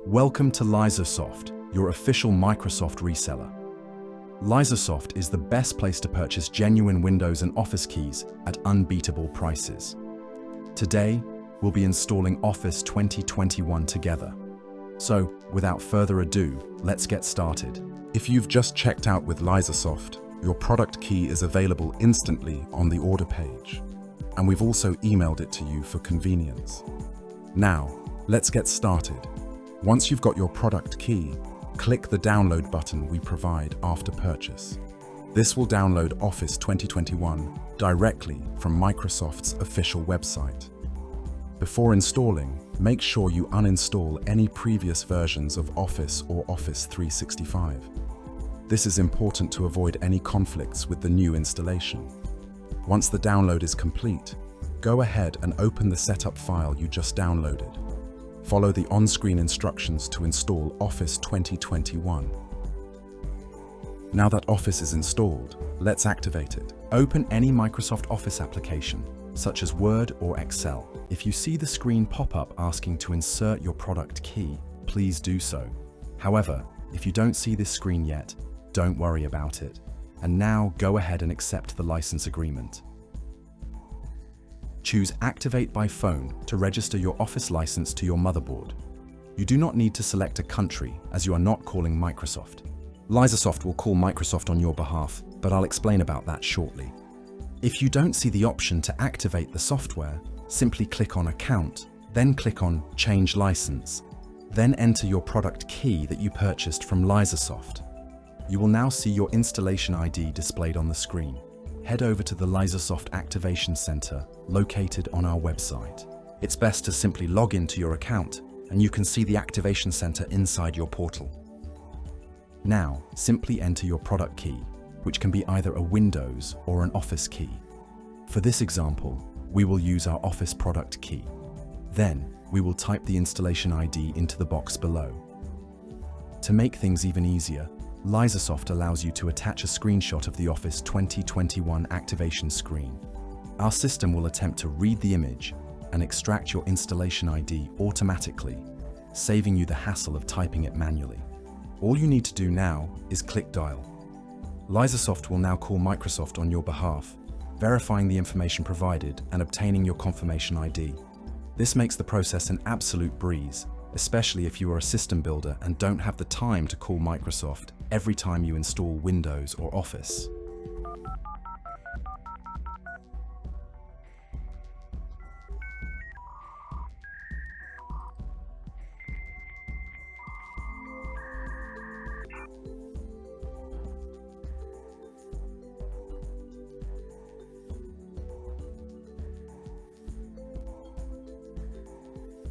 Welcome to Lizosoft, your official Microsoft reseller. Lizosoft is the best place to purchase genuine Windows and Office keys at unbeatable prices. Today, we'll be installing Office 2021 together. So, without further ado, let's get started. If you've just checked out with Lizosoft, your product key is available instantly on the order page, and we've also emailed it to you for convenience. Now, let's get started. Once you've got your product key, click the download button we provide after purchase. This will download Office 2021 directly from Microsoft's official website. Before installing, make sure you uninstall any previous versions of Office or Office 365. This is important to avoid any conflicts with the new installation. Once the download is complete, go ahead and open the setup file you just downloaded. Follow the on-screen instructions to install Office 2021. Now that Office is installed, let's activate it. Open any Microsoft Office application, such as Word or Excel. If you see the screen pop up asking to insert your product key, please do so. However, if you don't see this screen yet, don't worry about it. And now go ahead and accept the license agreement. Choose Activate by Phone to register your Office license to your motherboard. You do not need to select a country, as you are not calling Microsoft. Lizosoft will call Microsoft on your behalf, but I'll explain about that shortly. If you don't see the option to activate the software, simply click on Account, then click on Change License, then enter your product key that you purchased from Lizosoft. You will now see your installation ID displayed on the screen. Head over to the Lizosoft Activation Center located on our website. It's best to simply log into your account and you can see the Activation Center inside your portal. Now, simply enter your product key, which can be either a Windows or an Office key. For this example, we will use our Office product key. Then, we will type the installation ID into the box below. To make things even easier, Lizosoft allows you to attach a screenshot of the Office 2021 activation screen. Our system will attempt to read the image and extract your installation ID automatically, saving you the hassle of typing it manually. All you need to do now is click Dial. Lizosoft will now call Microsoft on your behalf, verifying the information provided and obtaining your confirmation ID. This makes the process an absolute breeze, especially if you are a system builder and don't have the time to call Microsoft every time you install Windows or Office.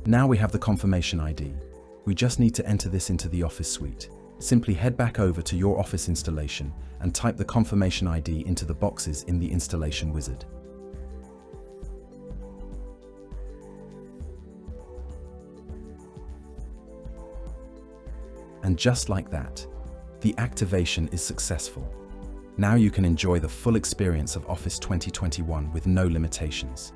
Now we have the confirmation ID. We just need to enter this into the Office suite. Simply head back over to your Office installation and type the confirmation ID into the boxes in the installation wizard. And just like that, the activation is successful. Now you can enjoy the full experience of Office 2021 with no limitations.